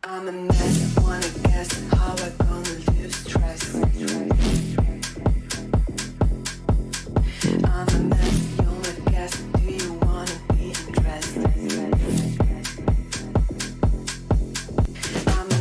I'm a mess, wanna guess how I gonna lose trust. I'm a mess, you wanna guess, do you wanna be undressed? I'm a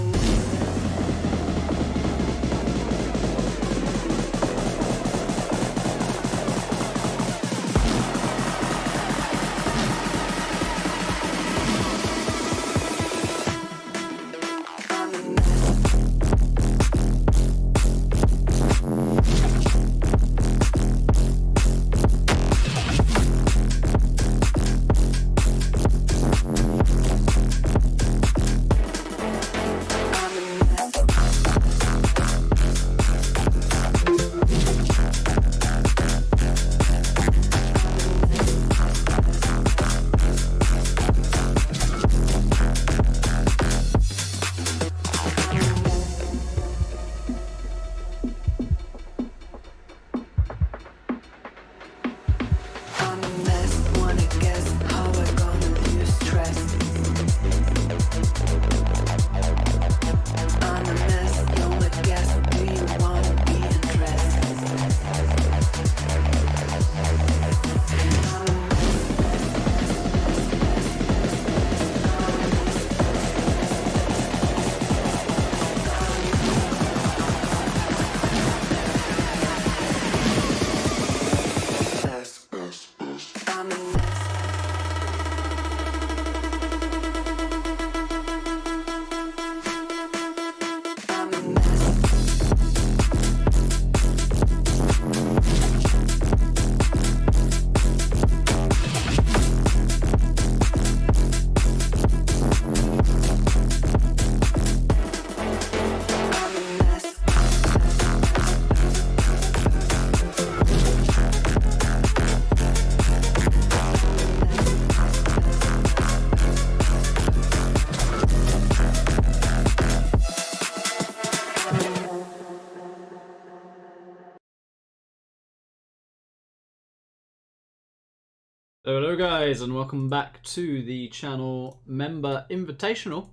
Hello guys, and welcome back to the channel member invitational,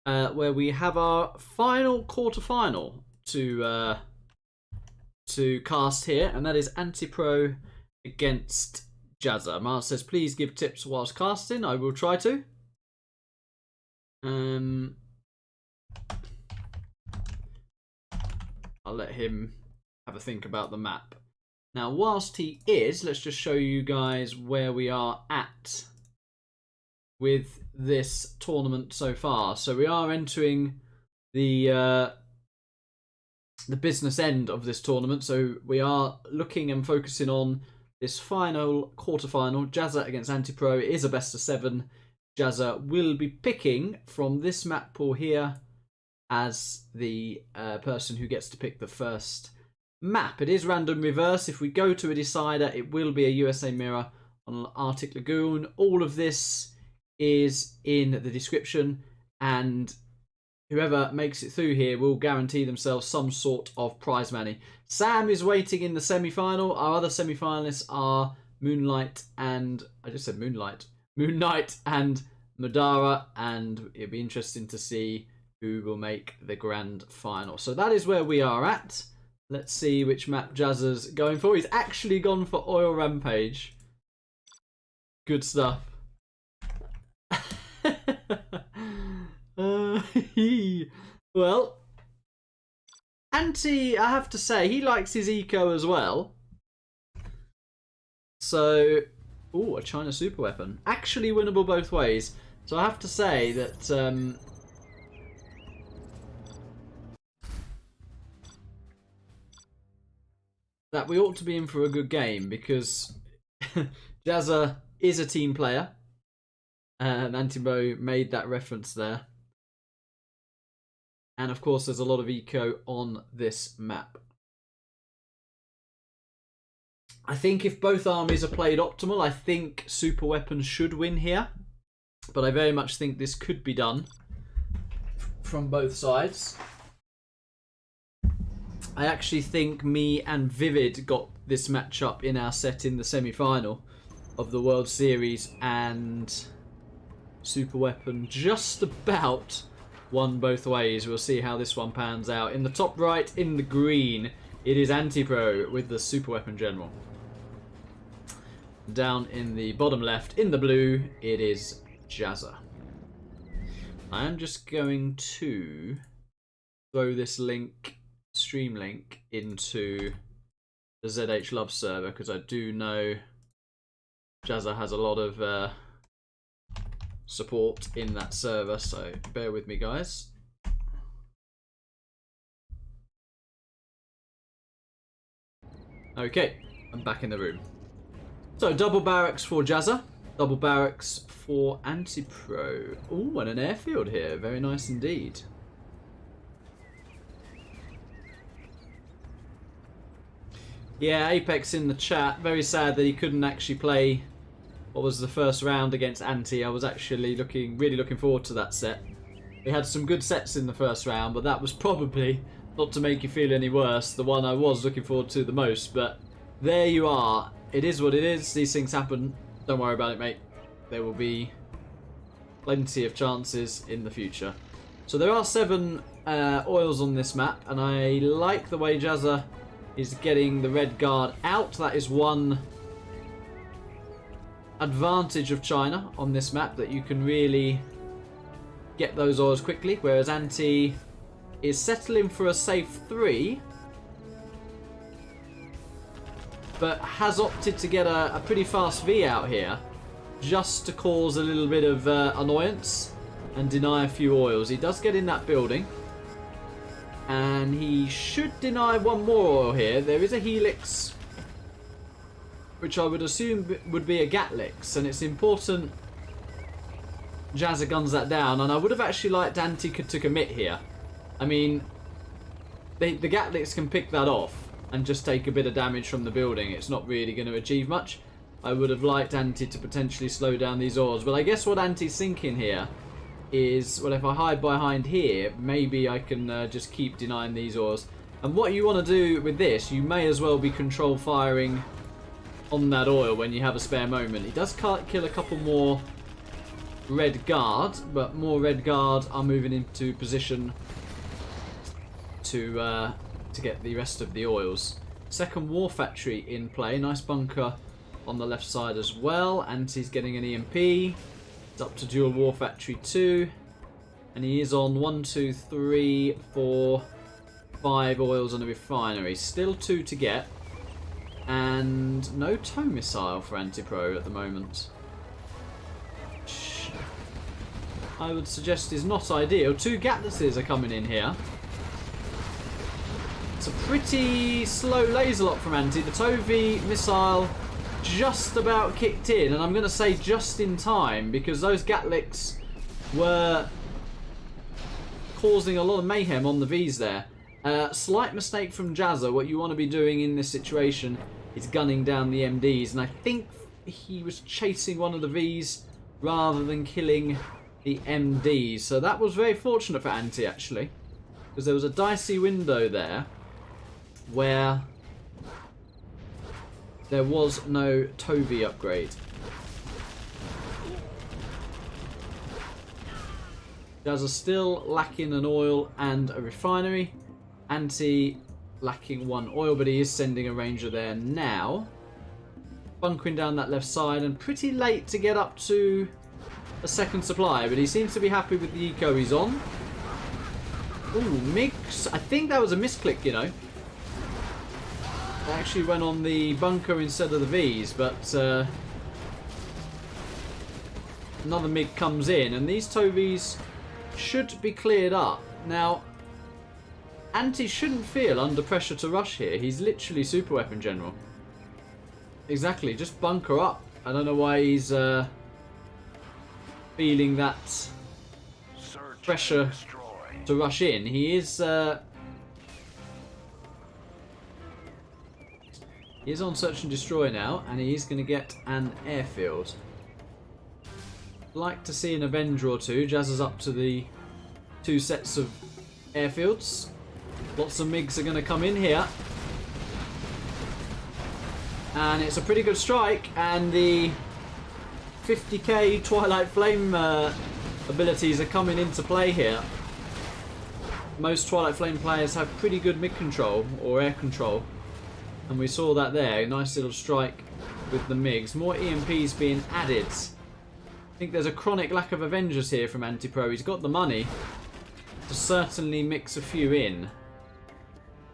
where we have our final quarterfinal to cast here, and that is AntiPro against Jazza. Mars says, please give tips whilst casting. I will try to. I'll let him have a think about the map. Now, whilst he is, let's just show you guys where we are at with this tournament so far. So we are entering the business end of this tournament. So we are looking and focusing on this final quarterfinal. Jazza against AntiPro. It is a best of 7. Jazza will be picking from this map pool here as the person who gets to pick the first map. It is random reverse. If we go to a decider, it will be a USA mirror on Artic Lagoon. All of this is in the description, and whoever makes it through here will guarantee themselves some sort of prize money. Sam is waiting in the semi-final. Our other semi-finalists are MooNknight and MooNknight and Madara, and it'll be interesting to see who will make the grand final. So that is where we are at. Let's see which map Jazza's going for. He's actually gone for Oil Rampage. Good stuff. Well, I have to say, he likes his eco as well. So, a China super weapon. Actually winnable both ways. So I have to say that that we ought to be in for a good game, because Jazza is a team player, and AntiPro made that reference there. And of course there's a lot of eco on this map. I think if both armies are played optimal, I think super weapons should win here. But I very much think this could be done from both sides. I actually think me and Vivid got this matchup in our set in the semi-final of the World Series, and Super Weapon just about one both ways. We'll see how this one pans out. In the top right, in the green, it is AntiPro with the super weapon general. Down in the bottom left, in the blue, it is Jazza. I am just going to throw this link, stream link, into the ZH Love server because I do know Jazza has a lot of support in that server, so bear with me, guys. Okay, I'm back in the room. So double barracks for Jazza, double barracks for AntiPro. Oh, and an airfield here, very nice indeed. Yeah, Apex in the chat. Very sad that he couldn't actually play what was the first round against Anti. I was actually really looking forward to that set. We had some good sets in the first round, but that was probably, not to make you feel any worse, the one I was looking forward to the most. But there you are. It is what it is. These things happen. Don't worry about it, mate. There will be plenty of chances in the future. So there are 7 oils on this map, and I like the way Jazza is getting the red guard out. That is one advantage of China on this map, that you can really get those oils quickly, whereas Anti is settling for a safe 3, but has opted to get a pretty fast V out here just to cause a little bit of annoyance and deny a few oils. He does get in that building, and he should deny one more oil here. There is a Helix, which I would assume would be a Gatlix, and it's important Jazza guns that down, and I would have actually liked Anti to commit here. I mean, the Gatlix can pick that off and just take a bit of damage from the building. It's not really going to achieve much. I would have liked Anti to potentially slow down these oils, but I guess what Anti's thinking here is, well, if I hide behind here, maybe I can just keep denying these oils. And what you want to do with this, you may as well be control firing on that oil when you have a spare moment. He does kill a couple more red guard, but more red guard are moving into position to get the rest of the oils. Second war factory in play. Nice bunker on the left side as well. Anti's getting an EMP. It's up to dual war factory 2, and he is on 1, 2, 3, 4, 5 oils on a refinery. Still 2 to get, and no tow missile for AntiPro at the moment, which I would suggest is not ideal. 2 Gatlises are coming in here. It's a pretty slow laser lock from Anti. The Tovi missile just about kicked in, and I'm going to say just in time, because those Gatlix were causing a lot of mayhem on the Vs there. Slight mistake from Jazza. What you want to be doing in this situation is gunning down the MDs, and I think he was chasing one of the Vs rather than killing the MDs. So that was very fortunate for Anti, actually, because there was a dicey window there where there was no Tovi upgrade. Jazza still lacking an oil and a refinery. Anti lacking 1 oil, but he is sending a ranger there now. Bunkering down that left side, and pretty late to get up to a second supply, but he seems to be happy with the eco he's on. Ooh, mix. I think that was a misclick, you know. I actually went on the bunker instead of the Vs, but another MiG comes in, and these Tovies should be cleared up. Now, Anti shouldn't feel under pressure to rush here. He's literally super weapon general. Exactly, just bunker up. I don't know why he's feeling that pressure to rush in. He is on search and destroy now, and he is going to get an airfield. Like to see an Avenger or two. Jazza's up to the 2 sets of airfields. Lots of MiGs are going to come in here. And it's a pretty good strike, and the 50k Twilight Flame abilities are coming into play here. most Twilight Flame players have pretty good mid control or air control. And we saw that there. Nice little strike with the MiGs. More EMPs being added. I think there's a chronic lack of Avengers here from AntiPro. He's got the money to certainly mix a few in.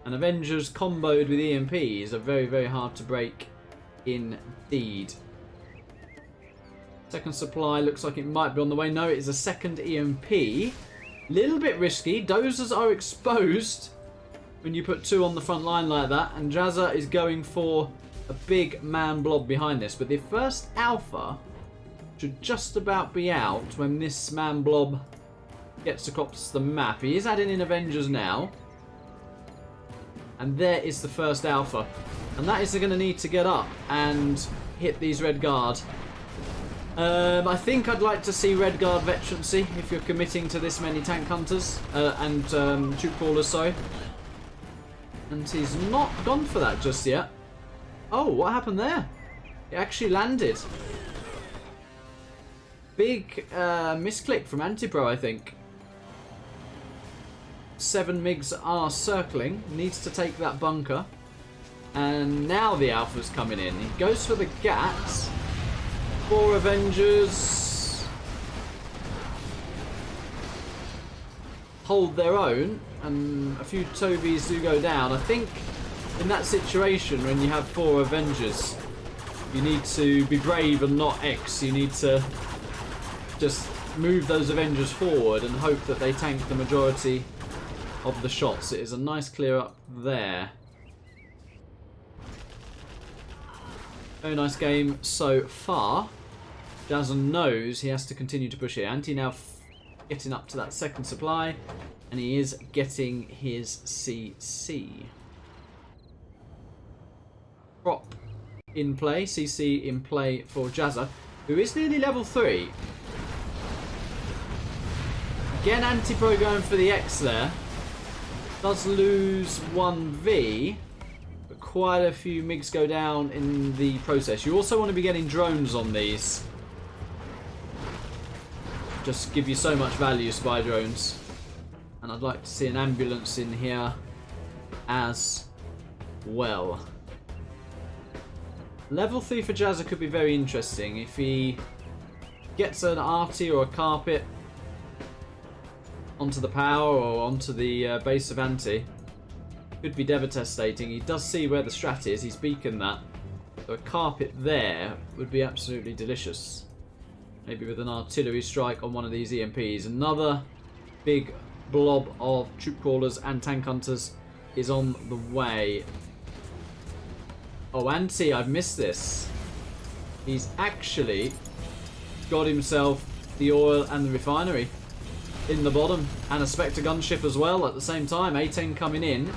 And Avengers comboed with EMPs are very, very hard to break indeed. Second supply looks like it might be on the way. No, it is a second EMP. Little bit risky. Dozers are exposed when you put two on the front line like that. And Jazza is going for a big man blob behind this. But the first alpha should just about be out when this man blob gets across the map. He is adding in Avengers now. And there is the first alpha. And that is going to need to get up and hit these red guard. I think I'd like to see red guard veterancy if you're committing to this many tank hunters and troop crawlers, sorry. And he's not gone for that just yet. Oh, what happened there? It actually landed. Big misclick from AntiPro, I think. 7 MiGs are circling. Needs to take that bunker. And now the alpha's coming in. He goes for the gats. 4 Avengers hold their own, and a few Tobies do go down. I think in that situation, when you have 4 Avengers, you need to be brave and not X. You need to just move those Avengers forward and hope that they tank the majority of the shots. It is a nice clear up there. Very nice game so far. Jazza knows he has to continue to push here. Anti now getting up to that second supply, and he is getting his CC. Prop in play, CC in play for Jazza, who is nearly level 3. Again, AntiPro going for the X there. Does lose 1v, but quite a few MiGs go down in the process. You also want to be getting drones on these. Just give you so much value, spy drones. And I'd like to see an ambulance in here as well. Level 3 for Jazza could be very interesting. If he gets an arty or a carpet onto the power or onto the base of Anti, could be devastating. He does see where the strat is. He's beaconed that. So a carpet there would be absolutely delicious. Maybe with an artillery strike on one of these EMPs. Another big blob of troop crawlers and tank hunters is on the way. Oh, Anti, I've missed this. He's actually got himself the oil and the refinery in the bottom, and a Spectre gunship as well at the same time. A10 coming in.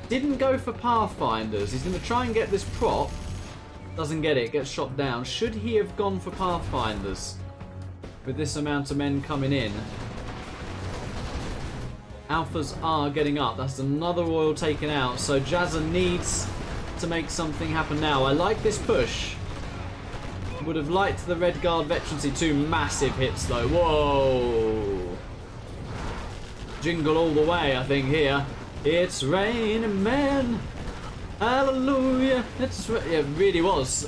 Didn't go for Pathfinders. He's going to try and get this prop. Doesn't get it. Gets shot down. Should he have gone for Pathfinders with this amount of men coming in? Alphas are getting up. That's another oil taken out. So Jazza needs to make something happen now. I like this push. Would have liked the red guard veterancy. 2 massive hits though. Whoa. Jingle all the way, I think, here. It's raining men. Hallelujah. It really was.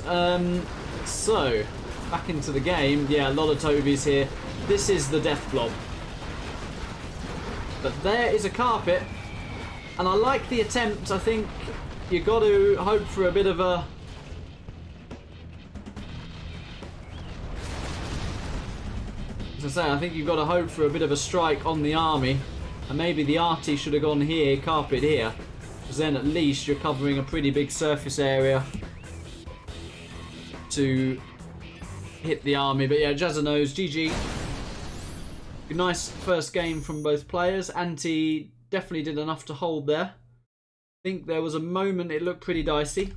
So, back into the game. Yeah, a lot of Tobies here. This is the death blob. But there is a carpet. And I like the attempt. I think you got to hope for a bit of a... As I say, I think you've got to hope for a bit of a strike on the army. And maybe the arty should have gone here, carpet here. Because then at least you're covering a pretty big surface area to hit the army. But yeah, Jazza knows. GG. Nice first game from both players. Anti definitely did enough to hold there. I think there was a moment it looked pretty dicey.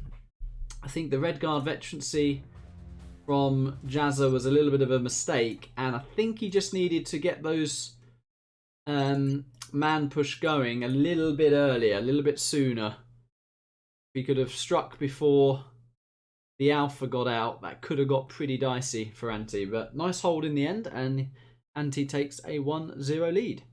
I think the red guard veterancy from Jazza was a little bit of a mistake, and I think he just needed to get those man push going a little bit earlier, a little bit sooner. If he could have struck before the alpha got out, that could have got pretty dicey for Anti, but nice hold in the end, and Anti takes a 1-0 lead.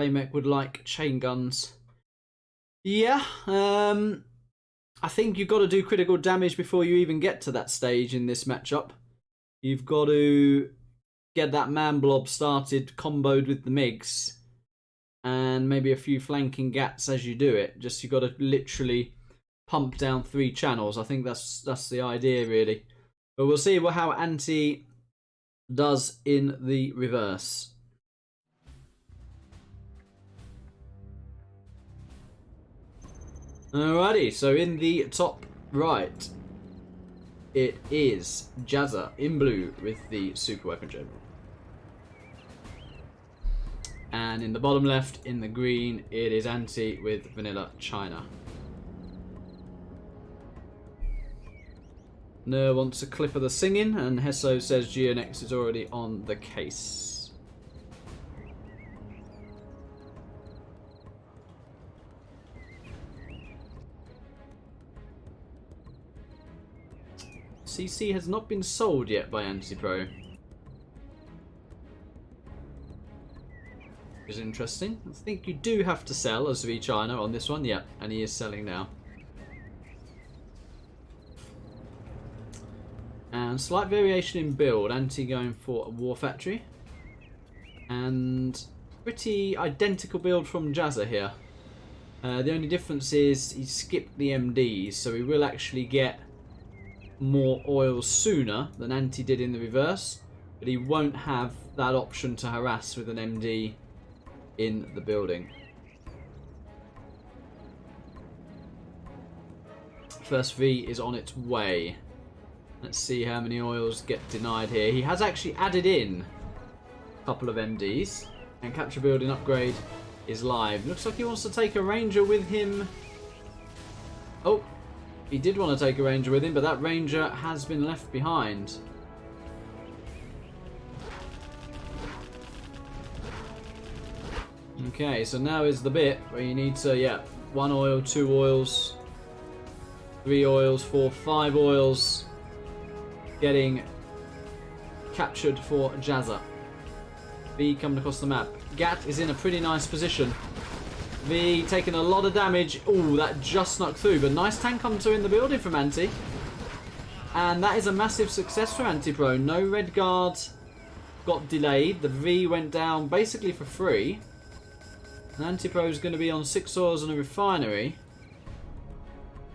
Flamek would like chain guns. Yeah, I think you've got to do critical damage before you even get to that stage in this matchup. You've got to get that man blob started, comboed with the MiGs, and maybe a few flanking gats as you do it. Just you've got to literally pump down 3 channels. I think that's the idea, really. But we'll see how Anti does in the reverse. Alrighty, so in the top right, it is Jazza in blue with the super weapon gem. And in the bottom left, in the green, it is Anti with Vanilla China. Nur wants a clip of the singing, and Heso says GNX is already on the case. CC has not been sold yet by AntiPro. Which is interesting. I think you do have to sell as V China on this one. Yeah, and he is selling now. And slight variation in build. Anti going for a War Factory. And pretty identical build from Jazza here. The only difference is he skipped the MDs, so he will actually get more oil sooner than Anti did in the reverse, but he won't have that option to harass with an MD in the building. First V is on its way. Let's see how many oils get denied here. He has actually added in a couple of MDs, and capture building upgrade is live. Looks like he wants to take a ranger with him. Oh, he did want to take a ranger with him, but that ranger has been left behind. Okay, so now is the bit where you need to, yeah, 1 oil, 2 oils, 3 oils, 4, 5 oils getting captured for Jazza. V coming across the map. Gat is in a pretty nice position. V taking a lot of damage. Ooh, that just snuck through, but nice tank hunter in the building from Anti. And that is a massive success for AntiPro. No red guard got delayed. The V went down basically for free. And AntiPro is going to be on 6 oils and a refinery,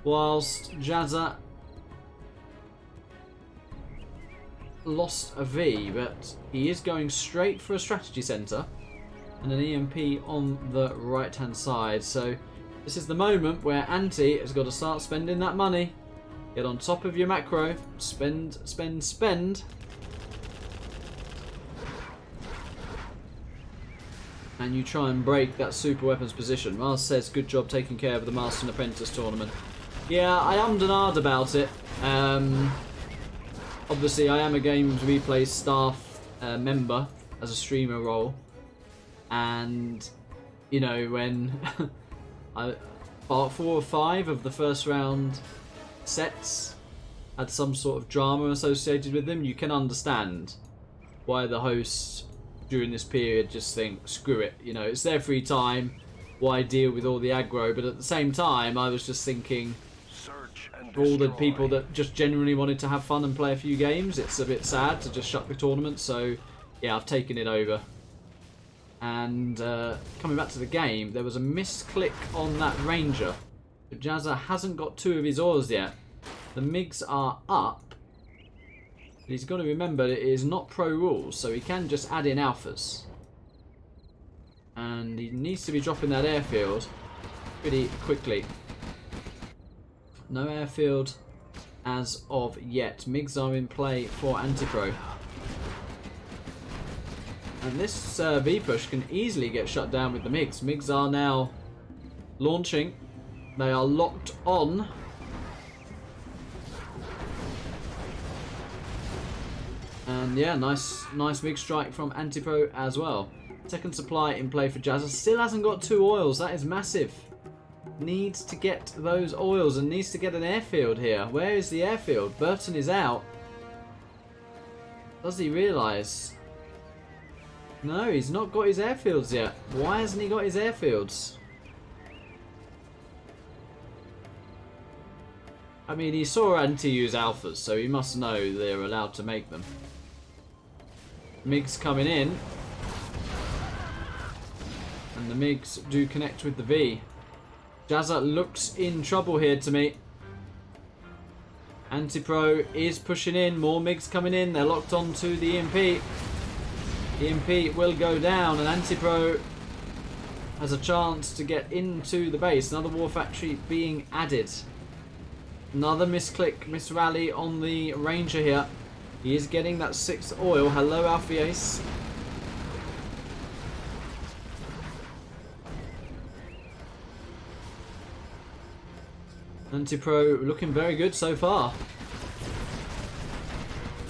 whilst Jazza lost a V, but he is going straight for a strategy center and an EMP on the right hand side. So this is the moment where Anti has got to start spending that money. Get on top of your macro. Spend, spend, spend. And you try and break that super weapons position. Mars says, good job taking care of the Master and Apprentice tournament. Yeah, I ummed and ahed about it. Obviously, I am a Games Replay staff member as a streamer role. And, you know, when part 4 or 5 of the first round sets had some sort of drama associated with them, you can understand why the hosts during this period just think, screw it, you know, it's their free time, why deal with all the aggro? But at the same time, I was just thinking, for all the people that just genuinely wanted to have fun and play a few games, it's a bit sad to just shut the tournament. So yeah, I've taken it over. And coming back to the game, there was a misclick on that ranger. But Jazza hasn't got 2 of his oils yet. The MiGs are up. But he's got to remember it is not pro rules, so he can just add in alphas. And he needs to be dropping that airfield pretty quickly. No airfield as of yet. MiGs are in play for AntiPro. And this V push can easily get shut down with the MiGs. MiGs are now launching. They are locked on. And yeah, nice MiG strike from AntiPro as well. Second supply in play for Jazza. Still hasn't got 2 oils. That is massive. Needs to get those oils and needs to get an airfield here. Where is the airfield? Burton is out. Does he realise No, he's not got his airfields yet. Why hasn't he got his airfields? I mean, he saw Anti use alphas, so he must know they're allowed to make them. MiGs coming in. And the MiGs do connect with the V. Jazza looks in trouble here to me. AntiPro is pushing in. More MiGs coming in. They're locked onto the EMP. EMP will go down, and AntiPro has a chance to get into the base. Another war factory being added. Another misclick, misrally on the Ranger here. He is getting that 6th oil. Hello, Alfie Ace. AntiPro looking very good so far.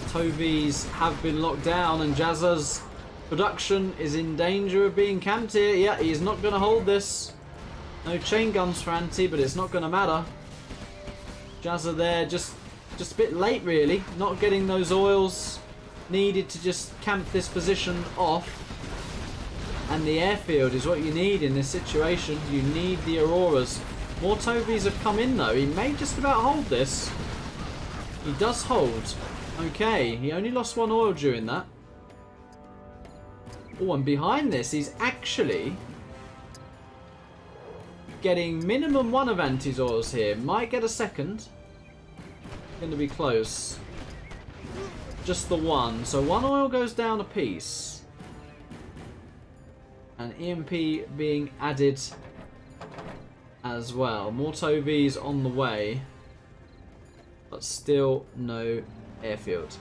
Tovies have been locked down, and Jazza's production is in danger of being camped here. Yeah, he's not going to hold this. No chain guns for Anti, but it's not going to matter. Jazza there, just a bit late really. Not getting those oils needed to just camp this position off. And the airfield is what you need in this situation. You need the Auroras. More Tovies have come in though. He may just about hold this. He does hold. Okay, he only lost 1 oil during that. Oh, and behind this, he's actually getting minimum 1 of Anti's oils here. Might get a second. Going to be close. Just the 1. So 1 oil goes down a piece. And EMP being added as well. More Tovies on the way. But still no airfield.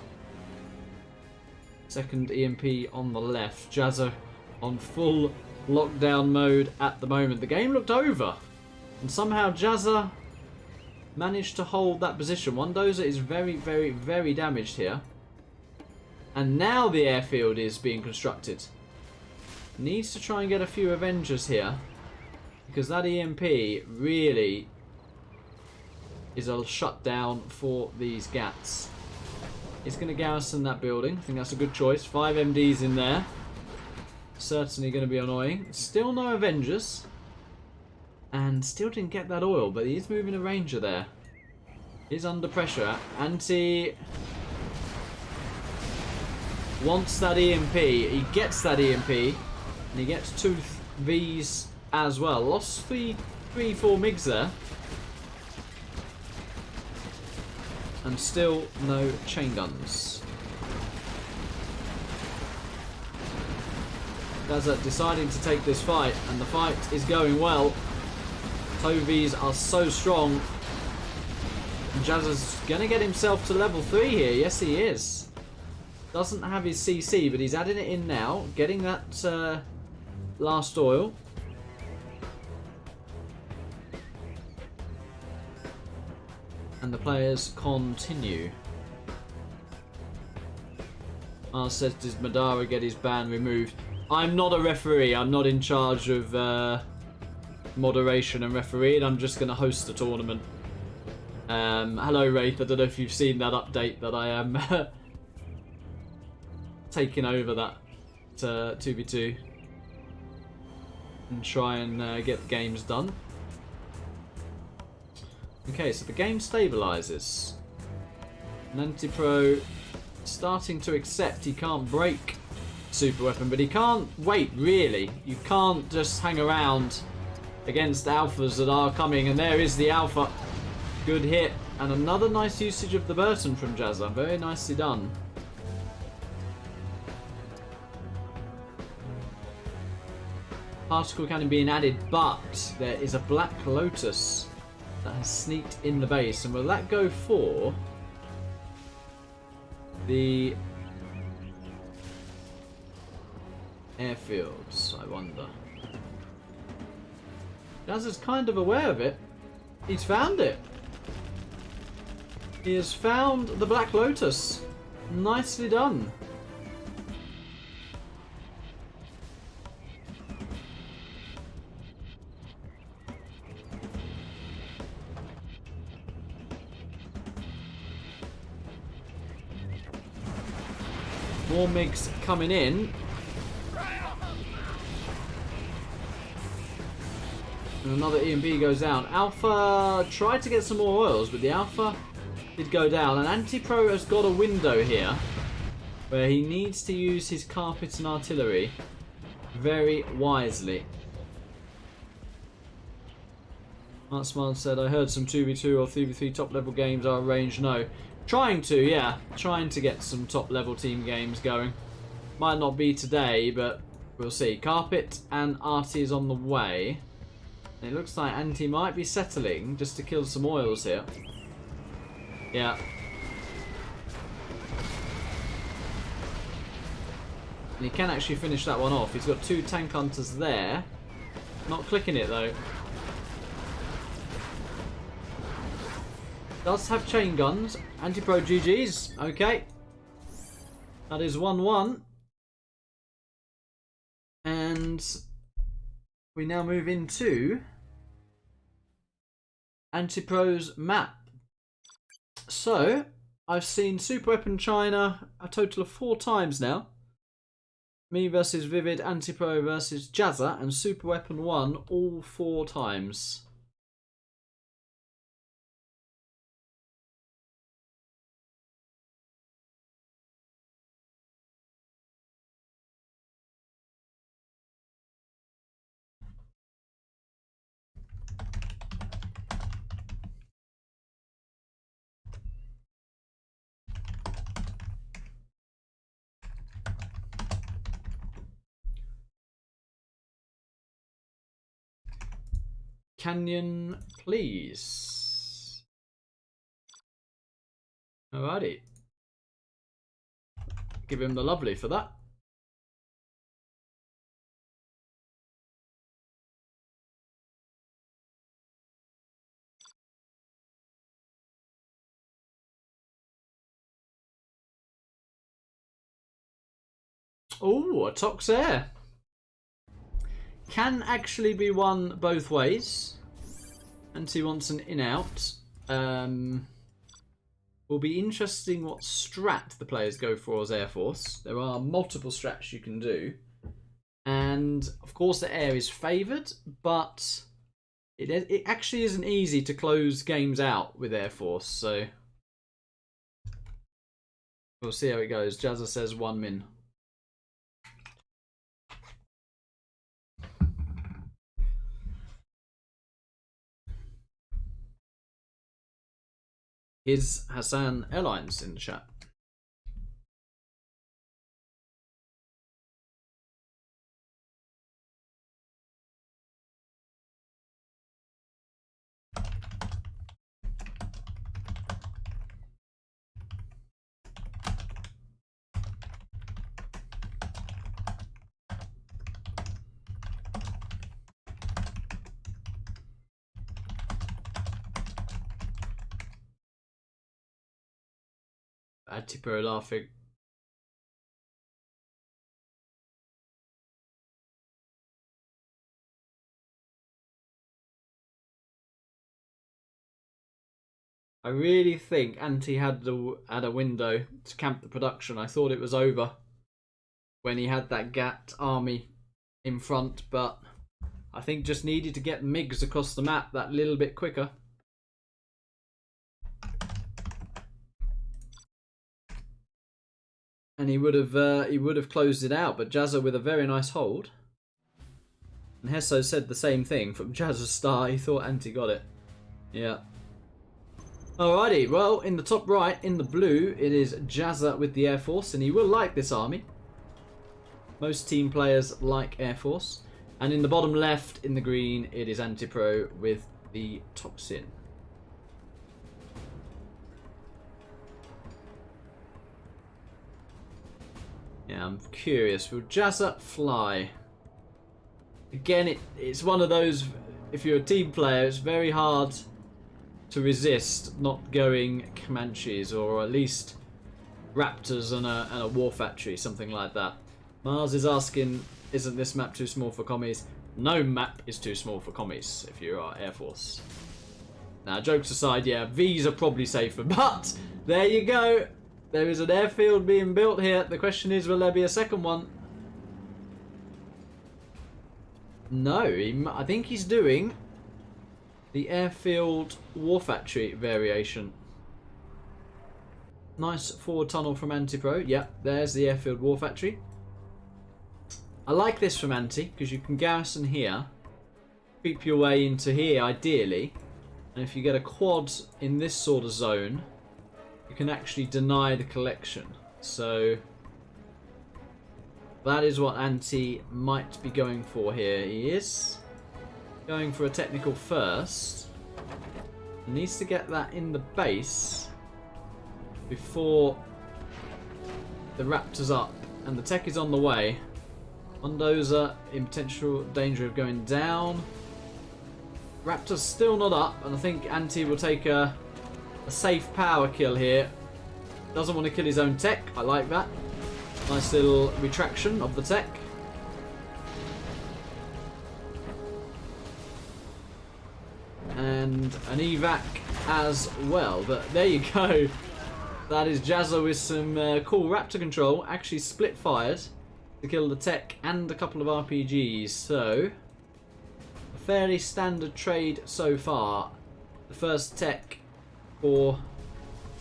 Second EMP on the left. Jazza on full lockdown mode at the moment. The game looked over. And somehow Jazza managed to hold that position. One dozer is very, very, very damaged here. And now the airfield is being constructed. Needs to try and get a few Avengers here. Because that EMP really is a shutdown for these Gats. He's going to garrison that building. I think that's a good choice. 5 MDs in there. Certainly going to be annoying. Still no Avengers. And still didn't get that oil, but he's moving a Ranger there. He's under pressure. Anti wants that EMP. He gets that EMP. And he gets 2 Vs as well. Lost 4 MiGs there. And still no chain guns. Jazza deciding to take this fight, and the fight is going well. Tovies are so strong. And Jazza's going to get himself to level 3 here. Yes, he is. Doesn't have his CC, but he's adding it in now. Getting that last oil. And the players continue. Says, does Madara get his ban removed? I'm not a referee. I'm not in charge of moderation and refereeing. I'm just going to host the tournament. Hello, Wraith. I don't know if you've seen that update that I am taking over that 2v2 and try and get the games done. Okay, so the game stabilizes. And AntiPro starting to accept he can't break super weapon, but he can't wait, really. You can't just hang around against alphas that are coming, and there is the alpha. Good hit, and another nice usage of the Burton from Jazza. Very nicely done. Particle cannon being added, but there is a Black Lotus that has sneaked in the base, and will that go for the airfields, I wonder. Jazza's kind of aware of it. He's found it. He has found the Black Lotus. Nicely done. More MiGs coming in. And another E&B goes down. Alpha tried to get some more oils, but the Alpha did go down. And AntiPro has got a window here where he needs to use his carpet and artillery very wisely. Marksman said, I heard some 2v2 or 3v3 top level games are arranged. No. Trying to, yeah. Trying to get some top level team games going. Might not be today, but we'll see. Carpet and Artie is on the way. And it looks like Anti might be settling just to kill some oils here. Yeah. And he can actually finish that one off. He's got 2 tank hunters there. Not clicking it though. Does have chain guns. AntiPro GG's. Okay. That is 1-1. And we now move into AntiPro's map. So, I've seen Super Weapon China a total of 4 times now. Me versus Vivid, AntiPro versus Jazza, and Super Weapon 1 all 4 times. Canyon, please. Alrighty. Give him the lovely for that. Oh, a Toxin. Can actually be won both ways. Anti wants an in-out. Will be interesting what strat the players go for as Air Force. There are multiple strats you can do. And, of course, the air is favoured, but it actually isn't easy to close games out with Air Force, so we'll see how it goes. Jazza says 1 min. Is Hassan Airlines in the chat? AntiPro laughing. I really think Anti had a window to camp the production. I thought it was over when he had that GAT army in front, but I think just needed to get MiGs across the map that little bit quicker. And he would have closed it out, but Jazza with a very nice hold. And Heso said the same thing from Jazza's start. He thought Anti got it. Yeah. Alrighty, well, in the top right, in the blue, it is Jazza with the Air Force, and he will like this army. Most team players like Air Force. And in the bottom left, in the green, it is AntiPro with the Toxin. Yeah, I'm curious. Will Jazza fly? Again, it's one of those, if you're a team player, it's very hard to resist not going Comanches, or at least Raptors and a War Factory, something like that. Mars is asking, isn't this map too small for commies? No map is too small for commies if you are Air Force. Now, jokes aside, yeah, V's are probably safer, but there you go. There is an airfield being built here. The question is, will there be a second one? No, I think he's doing The airfield war factory variation. Nice forward tunnel from AntiPro. Yep, there's the airfield war factory. I like this from Anti because you can garrison here, creep your way into here ideally, and if you get a quad in this sort of zone, you can actually deny the collection. So that is what Anti might be going for here. He is going for a technical first. He needs to get that in the base before the Raptor's up, and the tech is on the way. Mondoza in potential danger of going down. Raptor's still not up, and I think Anti will take a safe power kill here. Doesn't want to kill his own tech. I like that. Nice little retraction of the tech. And an evac as well. But there you go. That is Jazza with some cool Raptor control. Actually split fired to kill the tech and a couple of RPGs. So a fairly standard trade so far. The first tech for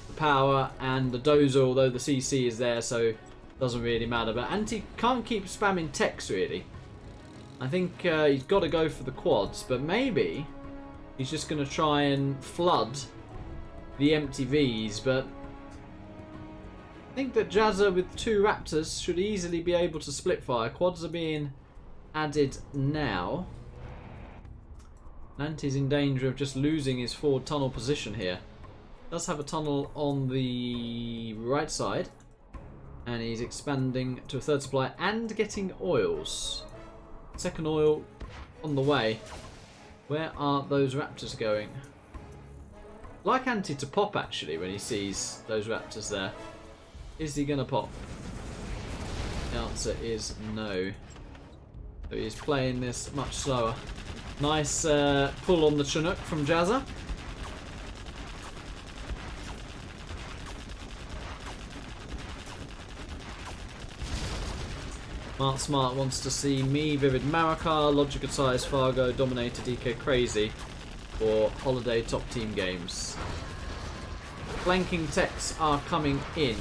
the power and the dozer, although the CC is there, so it doesn't really matter. But Anti can't keep spamming techs really. I think he's got to go for the quads, but maybe he's just going to try and flood the empty Vs. But I think that Jazza with 2 Raptors should easily be able to split fire. Quads are being added now. Anti's in danger of just losing his forward tunnel position here. Does have a tunnel on the right side, and he's expanding to a 3rd supply and getting oils. 2nd oil on the way. Where are those Raptors going? Like Anti to pop actually when he sees those Raptors there. Is he gonna pop? The answer is no. So he's playing this much slower. Nice pull on the Chinook from Jazza. Smart wants to see me, Vivid Marikar, Logic Size, Fargo, Dominator, DK Crazy for holiday top team games. Flanking techs are coming in.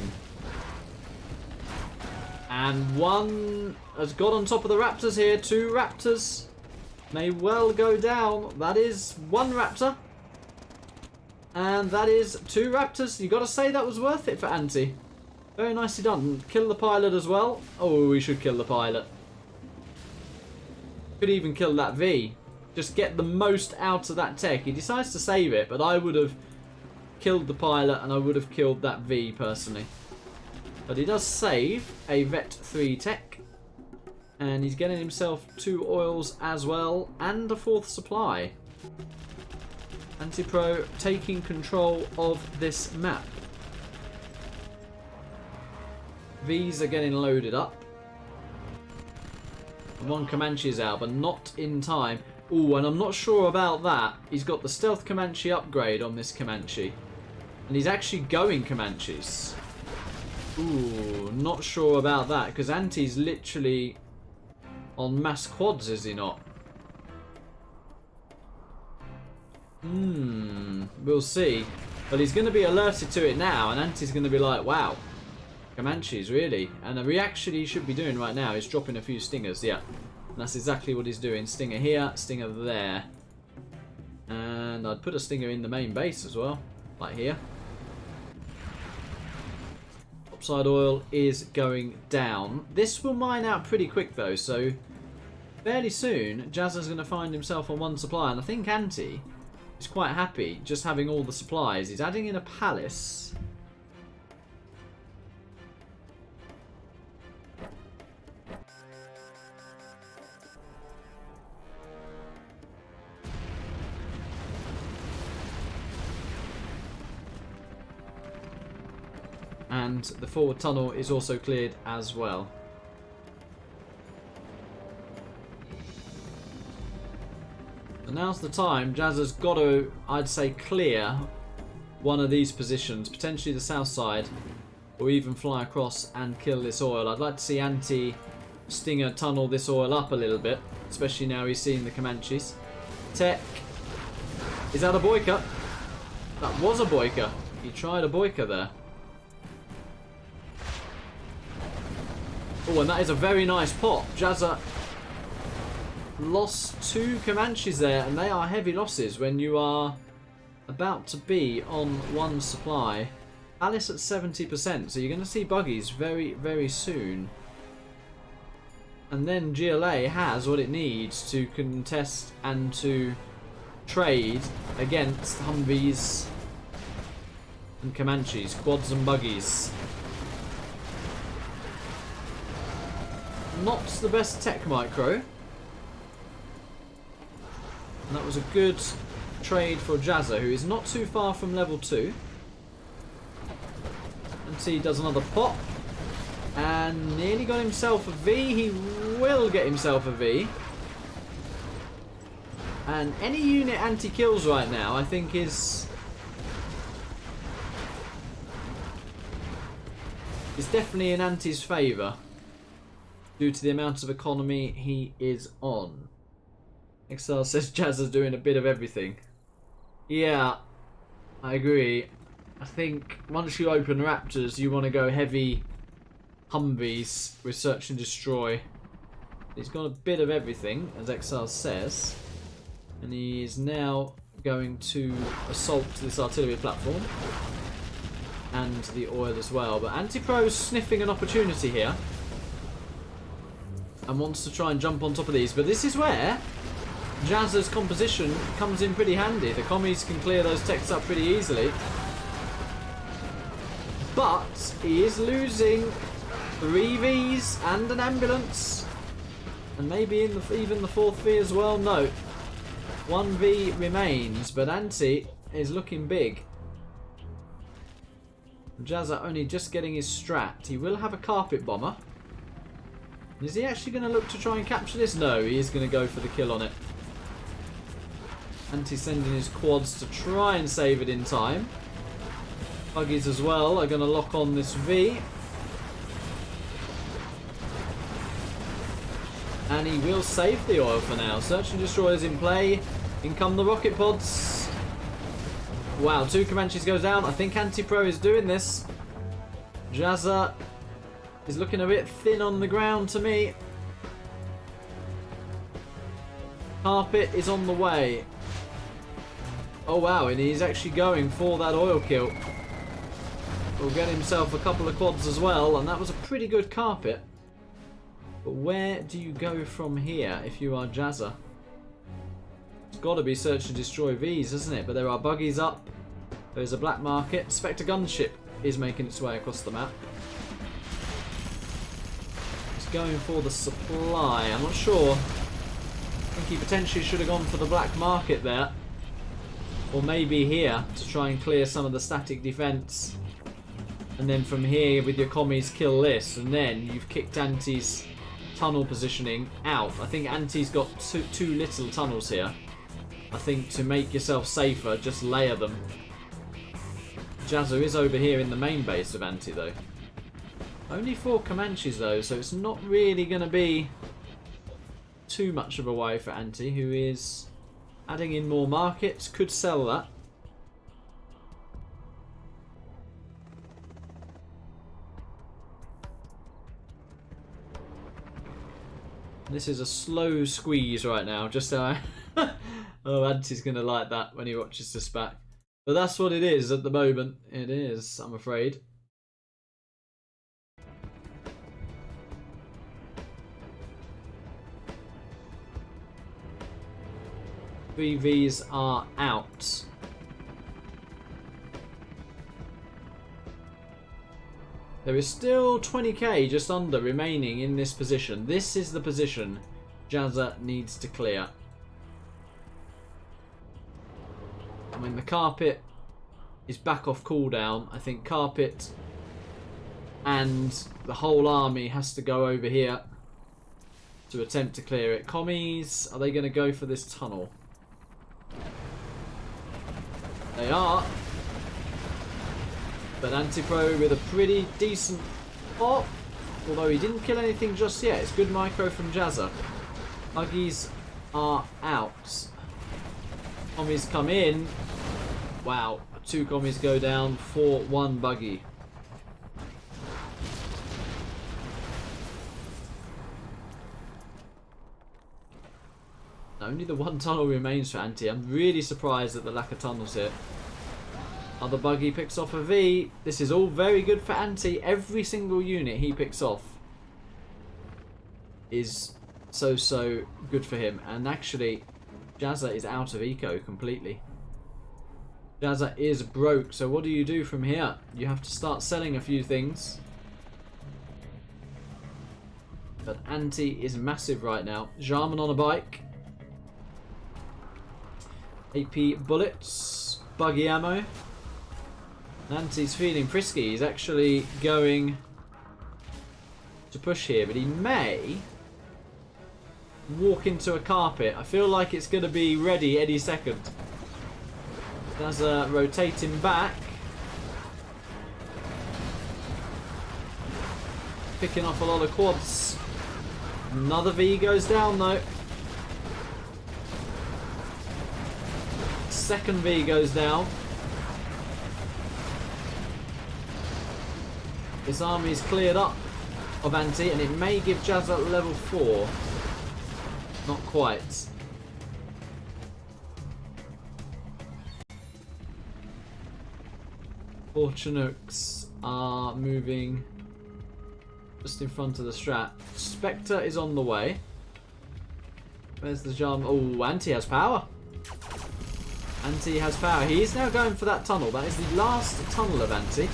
And one has got on top of the Raptors here. 2 Raptors may well go down. That is 1 Raptor. And that is 2 Raptors. You got to say that was worth it for Anti. Very nicely done. Kill the pilot as well. Oh, we should kill the pilot. Could even kill that V. Just get the most out of that tech. He decides to save it, but I would have killed the pilot and I would have killed that V personally. But he does save a Vet 3 tech. And he's getting himself 2 oils as well and a 4th supply. AntiPro taking control of this map. V's are getting loaded up. 1 Comanche is out, but not in time. Ooh, and I'm not sure about that. He's got the Stealth Comanche upgrade on this Comanche. And he's actually going Comanches. Ooh, not sure about that, because Anti's literally on mass quads, is he not? We'll see. But he's going to be alerted to it now, and Anti's going to be like, wow. Comanches, really? And the reaction he should be doing right now is dropping a few stingers, yeah. And that's exactly what he's doing. Stinger here, stinger there. And I'd put a stinger in the main base as well, like here. Topside oil is going down. This will mine out pretty quick though, so fairly soon Jazza's going to find himself on 1 supply, and I think Anti is quite happy just having all the supplies. He's adding in a palace. And the forward tunnel is also cleared as well. And now's the time. Jazza's got to, I'd say, clear one of these positions, potentially the south side, or even fly across and kill this oil. I'd like to see Anti Stinger tunnel this oil up a little bit, especially now he's seeing the Comanches. Tech Is that a boiker? That was a boiker. He tried a boiker there. Oh, and that is a very nice pop. Jazza lost 2 Comanches there, and they are heavy losses when you are about to be on 1 supply. Alice at 70%, so you're going to see buggies very, very soon. And then GLA has what it needs to contest and to trade against Humvees and Comanches, quads and buggies. Not the best tech micro. And that was a good trade for Jazza, who is not too far from level 2. And see, he does another pop. And nearly got himself a V. He will get himself a V. And any unit anti-kills right now, I think, is definitely in Anti's favour, due to the amount of economy he is on. XR says Jazza's doing a bit of everything. Yeah, I agree. I think once you open Raptors, you want to go heavy Humvees with Search and Destroy. He's got a bit of everything, as XR says. And he is now going to assault this artillery platform. And the oil as well. But AntiPro's sniffing an opportunity here. And wants to try and jump on top of these. But this is where Jazza's composition comes in pretty handy. The commies can clear those techs up pretty easily. But he is losing 3 Vs and an ambulance. And maybe even the 4th V as well. No. 1 V remains, but Anti is looking big. Jazza only just getting his strat. He will have a carpet bomber. Is he actually going to look to try and capture this? No, he is going to go for the kill on it. Anti sending his quads to try and save it in time. Buggies as well are going to lock on this V. And he will save the oil for now. Search and Destroy is in play. In come the rocket pods. Wow, 2 Comanches goes down. I think AntiPro is doing this. Jazza is looking a bit thin on the ground to me. Carpet is on the way. Oh wow, and he's actually going for that oil kill. Will get himself a couple of quads as well, and that was a pretty good carpet. But where do you go from here if you are Jazza? It's got to be Search and Destroy Vs, isn't it? But there are buggies up. There's a black market. Spectre gunship is making its way across the map. He's going for the supply. I'm not sure. I think he potentially should have gone for the black market there. Or maybe here to try and clear some of the static defense. And then from here with your commies kill this. And then you've kicked Anti's tunnel positioning out. I think Anti's got too little tunnels here. I think to make yourself safer, just layer them. Jazza is over here in the main base of Anti though. Only 4 Comanches though, so it's not really going to be too much of a worry for Anti, who is adding in more markets. Could sell that. This is a slow squeeze right now, just so I... Oh, Anti's going to like that when he watches this back. But that's what it is at the moment. It is, I'm afraid. VVs are out. There is still 20k just under remaining in this position. This is the position Jazza needs to clear. And when the carpet is back off cooldown, I think carpet and the whole army has to go over here to attempt to clear it. Commies, are they going to go for this tunnel? They are. But AntiPro with a pretty decent pop. Although he didn't kill anything just yet. It's good micro from Jazza. Buggies are out. Commies come in. Wow, 2 commies go down for 1 buggy. Only the 1 tunnel remains for Anti. I'm really surprised at the lack of tunnels here. Other buggy picks off a V. This is all very good for Anti. Every single unit he picks off is so good for him. And actually, Jazza is out of eco completely. Jazza is broke. So what do you do from here? You have to start selling a few things. But Anti is massive right now. Jarman on a bike. AP bullets. Buggy ammo. Anti's feeling frisky. He's actually going to push here, but he may walk into a carpet. I feel like it's going to be ready any second. Jazza rotating back. Picking off a lot of quads. Another V goes down though. Second V goes down. This army is cleared up of Anti, and it may give Jazza level 4. Not quite. 4 Chinooks are moving just in front of the strat. Spectre is on the way. Where's the jump? Oh, Anti has power. Anti has power. He is now going for that tunnel. That is the last tunnel of Anti.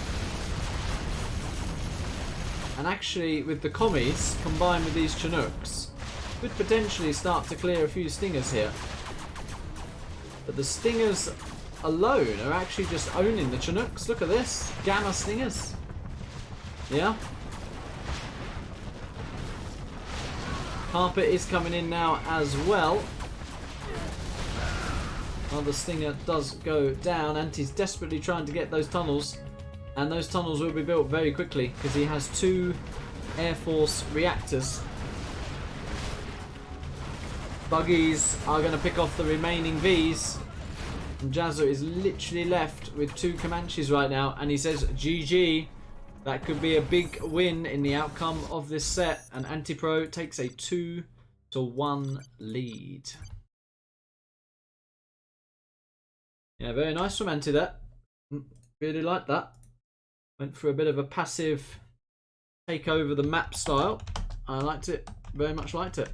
And actually, with the commies combined with these Chinooks, could potentially start to clear a few stingers here. But the stingers alone are actually just owning the Chinooks. Look at this. Gamma stingers. Yeah. Carpet is coming in now as well. Another stinger does go down. Anti's desperately trying to get those tunnels. And those tunnels will be built very quickly because he has 2 Air Force reactors. Buggies are going to pick off the remaining Vs. And Jazza is literally left with 2 Comanches right now. And he says, GG. That could be a big win in the outcome of this set. And AntiPro takes a 2-1 lead. Yeah, very nice from Anti there. Really like that. Went for a bit of a passive take over the map style. I liked it. Very much liked it.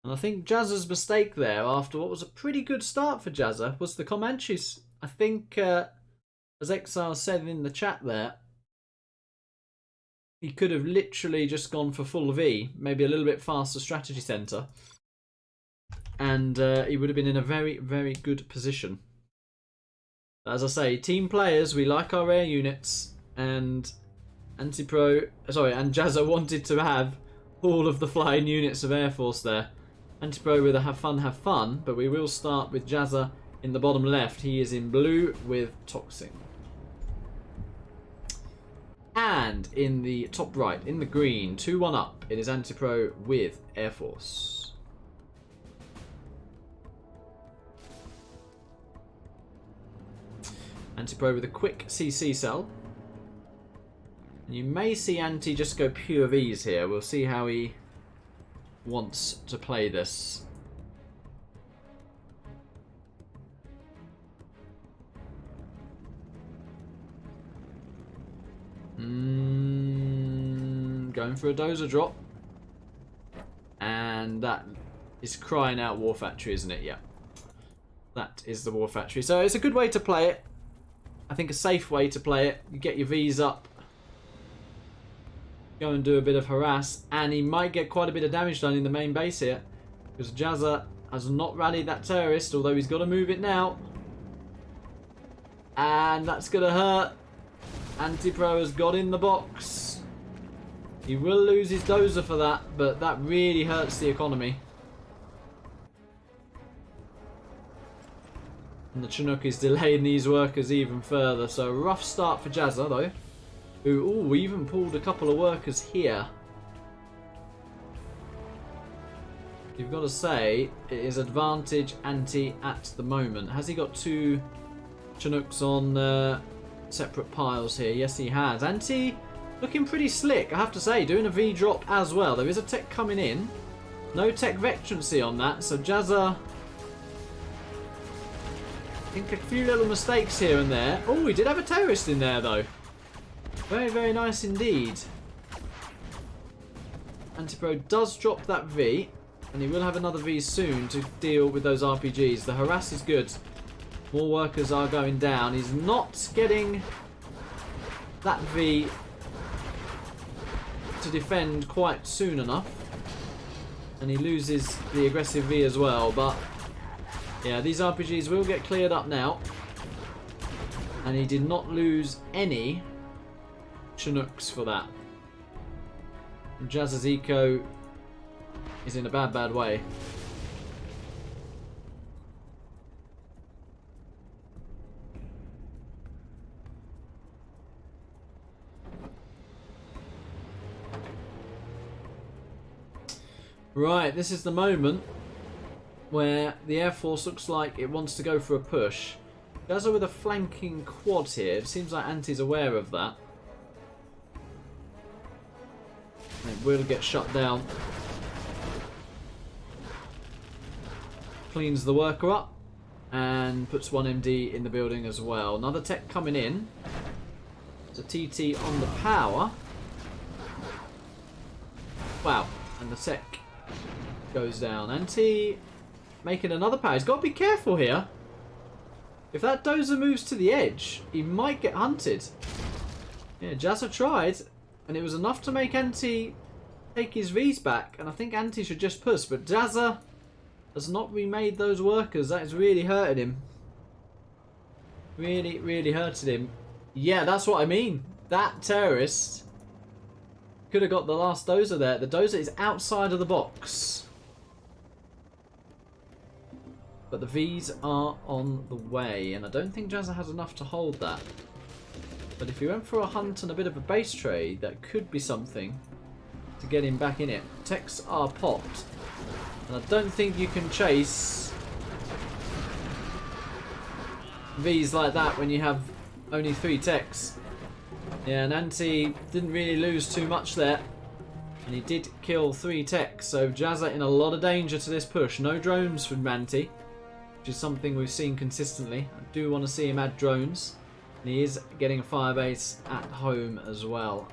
And I think Jazza's mistake there, after what was a pretty good start for Jazza, was the Comanches. I think, as Exile said in the chat there, he could have literally just gone for full V, maybe a little bit faster strategy center, and he would have been in a very good position. As I say, team players, we like our rare units, and Jazza wanted to have all of the flying units of Air Force there. AntiPro with a have fun, but we will start with Jazza in the bottom left. He is in blue with Toxin. And in the top right, in the green, 2-1 up, it is AntiPro with Air Force. AntiPro with a quick CC cell. And you may see Anti just go pure Vs here. We'll see how he wants to play this. Going for a dozer drop. And that is crying out War Factory, isn't it? Yeah. That is the War Factory. So it's a good way to play it. I think a safe way to play it. You get your Vs up. Go and do a bit of harass, and he might get quite a bit of damage done in the main base here, because Jazza has not rallied that terrorist, although he's got to move it now, and that's going to hurt. AntiPro has got in the box. He will lose his dozer for that, but that really hurts the economy. And the Chinook is delaying these workers even further. So a rough start for Jazza though. Who even pulled a couple of workers here. You've got to say, it is advantage Anti at the moment. Has he got 2 Chinooks on separate piles here? Yes, he has. Anti looking pretty slick, I have to say. Doing a V drop as well. There is a tech coming in. No tech veterancy on that. So Jazza, I think a few little mistakes here and there. Oh, he did have a terrorist in there though. Very, very nice indeed. AntiPro does drop that V. And he will have another V soon to deal with those RPGs. The harass is good. More workers are going down. He's not getting that V to defend quite soon enough. And he loses the aggressive V as well. But yeah, these RPGs will get cleared up now. And he did not lose any Chinooks for that. And Jazza's eco is in a bad way. Right, this is the moment where the Air Force looks like it wants to go for a push. Jazza with a flanking quad here. It seems like Anti's aware of that. It will get shut down. Cleans the worker up and puts 1 MD in the building as well. Another tech coming in. It's a TT on the power. Wow, and the tech goes down. Anti making another power. He's got to be careful here. If that dozer moves to the edge, he might get hunted. Yeah, Jazza tried, and it was enough to make Anti take his V's back, and I think Anti should just push, but Jazza has not remade those workers. That is really hurting him. Really, really hurted him. Yeah, that's what I mean. That terrorist could have got the last dozer there. The dozer is outside of the box. But the V's are on the way. And I don't think Jazza has enough to hold that. But if he went for a hunt and a bit of a base trade, that could be something to get him back in it. Techs are popped. And I don't think you can chase V's like that when you have only 3 techs. Yeah, and Anti didn't really lose too much there. And he did kill 3 techs. So Jazza in a lot of danger to this push. No drones from Anti, which is something we've seen consistently. I do want to see him add drones. And he is getting a firebase at home as well.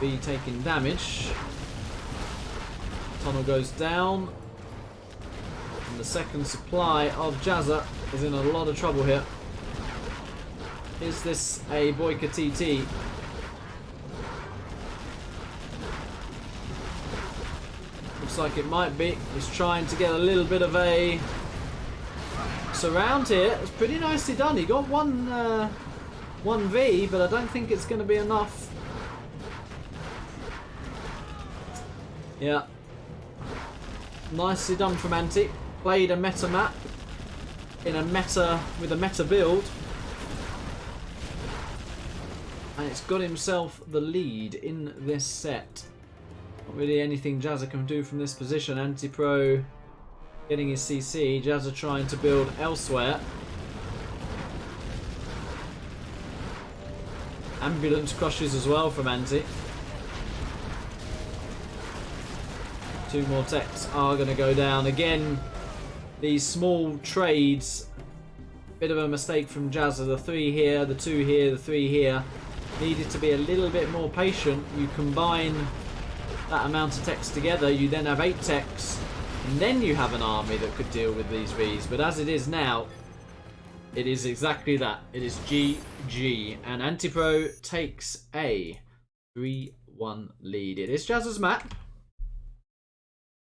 B taking damage. Tunnel goes down. And the second supply of Jazza is in a lot of trouble here. Is this a Boyka TT? Looks like it might be. He's trying to get a little bit of a surround here. It's pretty nicely done. He got one V, but I don't think it's going to be enough. Yeah. Nicely done from Anti. Played a meta map in a meta with a meta build. And it's got himself the lead in this set. Not really anything Jazza can do from this position. AntiPro getting his CC. Jazza trying to build elsewhere. Ambulance crushes as well from Anti. 2 more techs are going to go down. Again, these small trades. Bit of a mistake from Jazza. The 3 here, the 2 here, the 3 here. Needed to be a little bit more patient. You combine that amount of techs together, you then have 8 techs, and then you have an army that could deal with these Vs. But as it is now, it is exactly that. It is GG. And AntiPro takes a 3-1 lead. It is Jazza's map.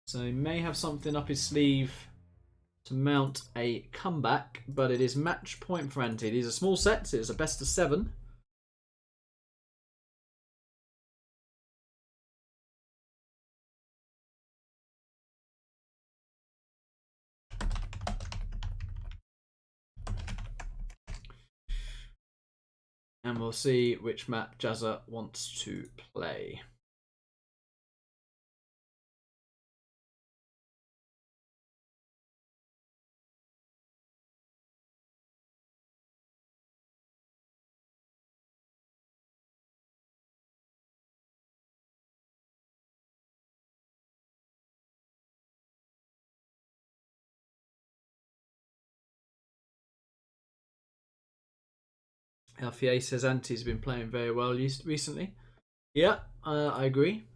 So he may have something up his sleeve to mount a comeback, but it is match point for Anti. These are small sets. It's a best of 7. And we'll see which map Jazza wants to play. Alfie says Anti's been playing very well recently. Yeah, I agree.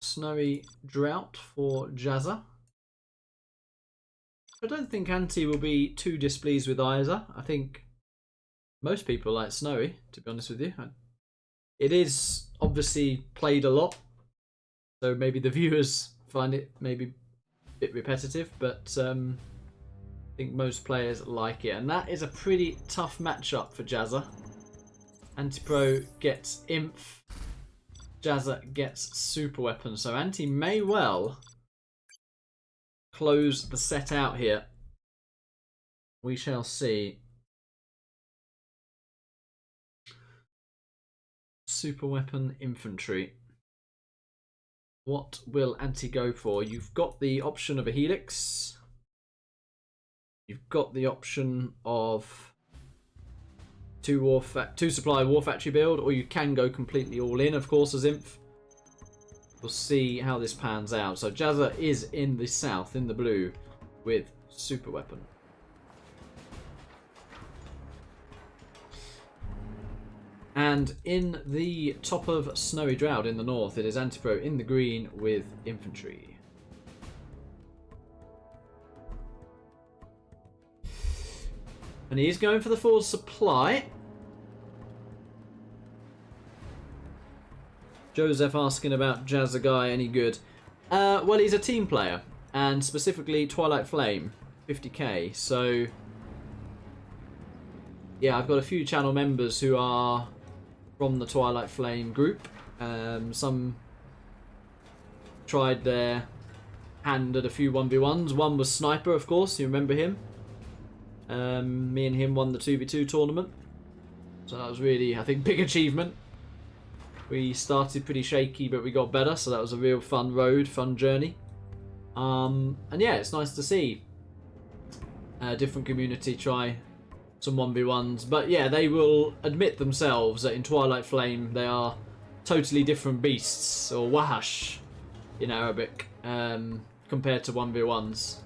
Snowy Drought for Jazza. I don't think Anti will be too displeased with either. I think most people like Snowy, to be honest with you. It is obviously played a lot, so maybe the viewers find it maybe a bit repetitive, but I think most players like it. And that is a pretty tough matchup for Jazza. AntiPro gets Inf, Jazza gets Super Weapon, so Anti may well close the set out here. We shall see. Super Weapon Infantry. What will Anti go for? You've got the option of a Helix. You've got the option of two supply War Factory build, or you can go completely all in, of course, as Inf. We'll see how this pans out. So Jazza is in the south, in the blue, with Super Weapon. And in the top of Snowy Drought in the north, it is AntiPro in the green with Infantry. And he's going for the full supply. Joseph asking about Jazza guy, any good? Well, he's a team player, and specifically Twilight Flame, 50k. So, yeah, I've got a few channel members who are from the Twilight Flame group. Some tried their hand at a few 1v1s. One was Sniper, of course, you remember him. Me and him won the 2v2 tournament. So that was really, I think, big achievement. We started pretty shaky, but we got better, so that was a real fun road, fun journey. And yeah, it's nice to see a different community try some 1v1s. But yeah, they will admit themselves that in Twilight Flame they are totally different beasts, or wahash in Arabic, compared to 1v1s.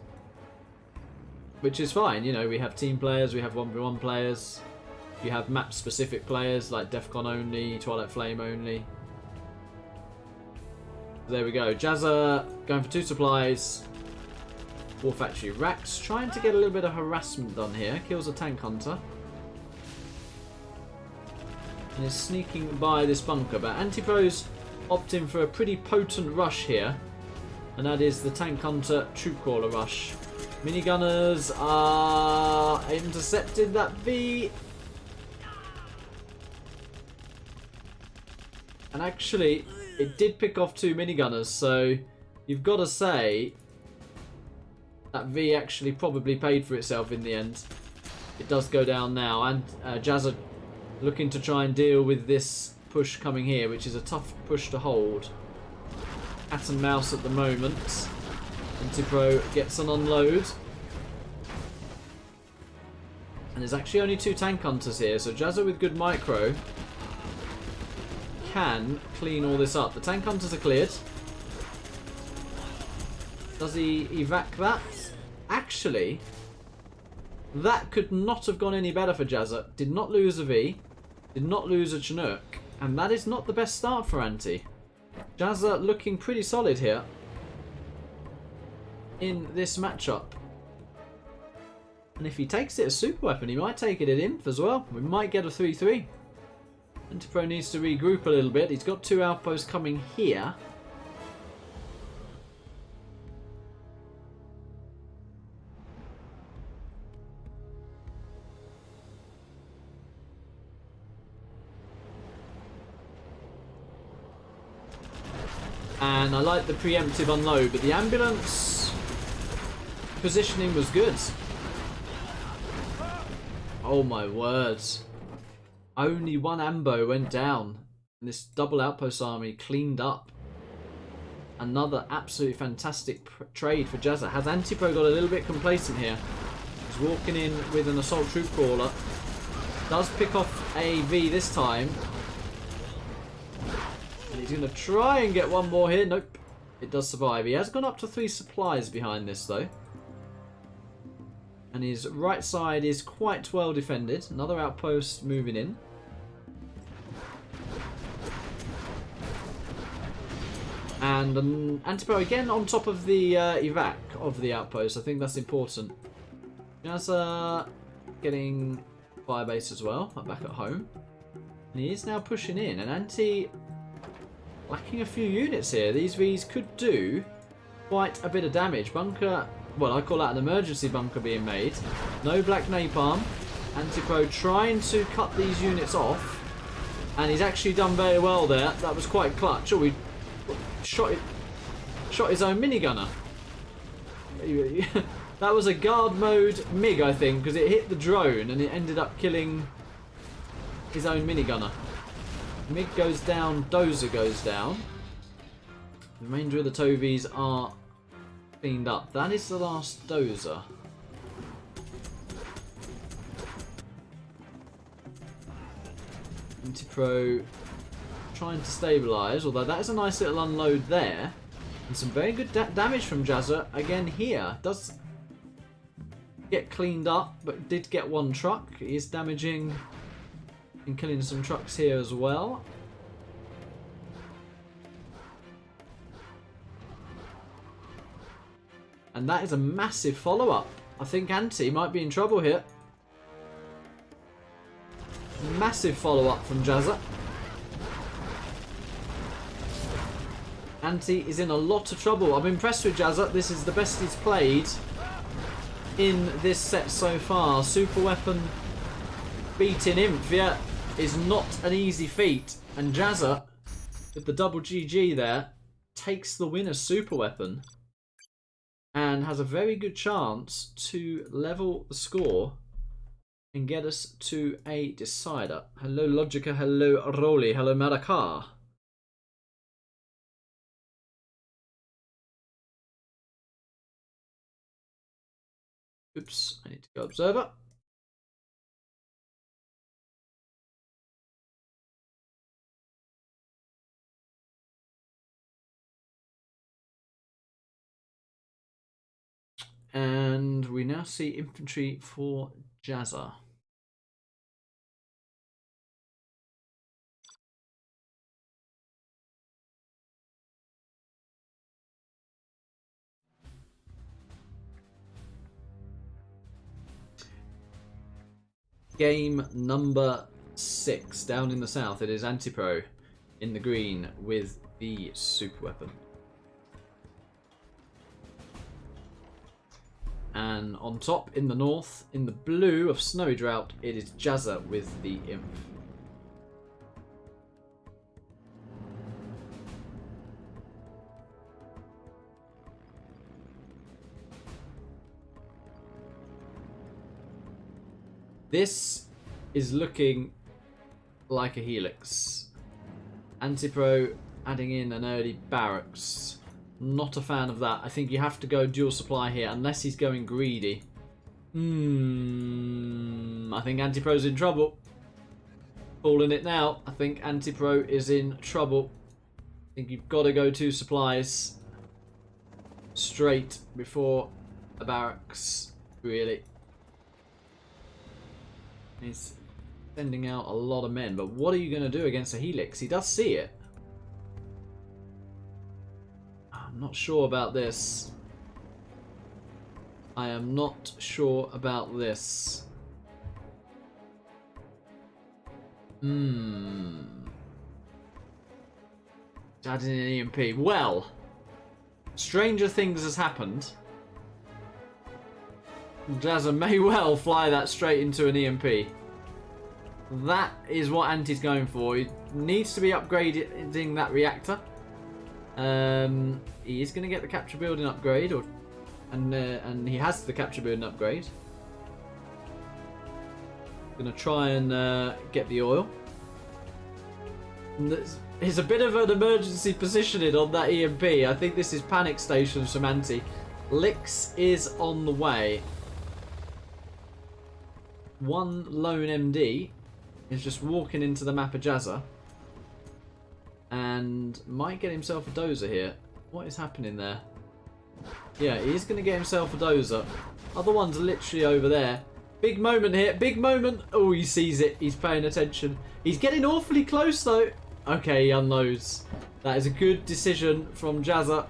Which is fine, you know, we have team players, we have 1v1 players. You have map-specific players like Defcon only, Twilight Flame only. There we go. Jazza going for 2 supplies. War Factory. Rax trying to get a little bit of harassment done here. Kills a tank hunter. And is sneaking by this bunker. But AntiPro's opting for a pretty potent rush here. And that is the tank hunter troop crawler rush. Minigunners are intercepted that V. And actually, it did pick off 2 minigunners, so you've got to say that V actually probably paid for itself in the end. It does go down now, and Jazza looking to try and deal with this push coming here, which is a tough push to hold. Cat and mouse at the moment. AntiPro gets an unload. And there's actually only 2 tank hunters here, so Jazza with good micro can clean all this up. The tank hunters are cleared. Does he evac that? Actually, that could not have gone any better for Jazza. Did not lose a V, did not lose a Chinook, and that is not the best start for Anti. Jazza looking pretty solid here in this matchup. And if he takes it as Super Weapon, he might take it at Inf as well. We might get a 3-3. AntiPro needs to regroup a little bit. He's got 2 outposts coming here. And I like the preemptive unload, but the ambulance positioning was good. Oh my words. Only one ambo went down. And this double outpost army cleaned up. Another absolutely fantastic trade for Jazza. Has AntiPro got a little bit complacent here? He's walking in with an assault troop crawler. Does pick off a V this time. And he's going to try and get one more here. Nope. It does survive. He has gone up to 3 supplies behind this though. And his right side is quite well defended. Another outpost moving in. And AntiPro again on top of the evac of the outpost. I think that's important. Jazza getting firebase as well, back at home. And he is now pushing in. And Anti lacking a few units here. These Vs could do quite a bit of damage. Bunker, well, I call that an emergency bunker being made. No black napalm. AntiPro trying to cut these units off. And he's actually done very well there. That was quite clutch. Oh, we shot his own minigunner. That was a guard mode MiG, I think, because it hit the drone and it ended up killing his own minigunner. MiG goes down, Dozer goes down. The remainder of the Tovies are cleaned up. That is the last Dozer. AntiPro trying to stabilise, although that is a nice little unload there. And some very good damage from Jazza again here. Does get cleaned up, but did get one truck. He is damaging and killing some trucks here as well. And that is a massive follow-up. I think Anti might be in trouble here. Massive follow-up from Jazza. Anti is in a lot of trouble. I'm impressed with Jazza. This is the best he's played in this set so far. Super weapon beating Imp, yeah, is not an easy feat. And Jazza, with the double GG there, takes the win as super weapon and has a very good chance to level the score and get us to a decider. Hello Logica, hello Rolly, hello Madara. Oops, I need to go observer. And we now see infantry for Jazza. Game number 6 down in the south. It is AntiPro in the green with the super weapon. And on top in the north, in the blue of Snowy Drought, it is Jazza with the Imp. This is looking like a Helix. AntiPro adding in an early barracks. Not a fan of that. I think you have to go dual supply here unless he's going greedy. I think AntiPro's in trouble. Calling it now. I think AntiPro is in trouble. I think you've got to go 2 supplies straight before a barracks, really. He's sending out a lot of men, but what are you going to do against a Helix? He does see it. I'm not sure about this. I am not sure about this. Adding an EMP. Well, stranger things has happened. Jazza may well fly that straight into an EMP. That is what Anti's going for. He needs to be upgrading that reactor. He is going to get the capture building upgrade, and he has the capture building upgrade. Going to try and get the oil. There's a bit of an emergency positioning on that EMP. I think this is panic stations from Anti. Lix is on the way. One lone MD is just walking into the map of Jazza. And might get himself a dozer here. What is happening there? Yeah, he's going to get himself a dozer. Other ones are literally over there. Big moment here. Big moment. Oh, he sees it. He's paying attention. He's getting awfully close, though. Okay, he unloads. That is a good decision from Jazza.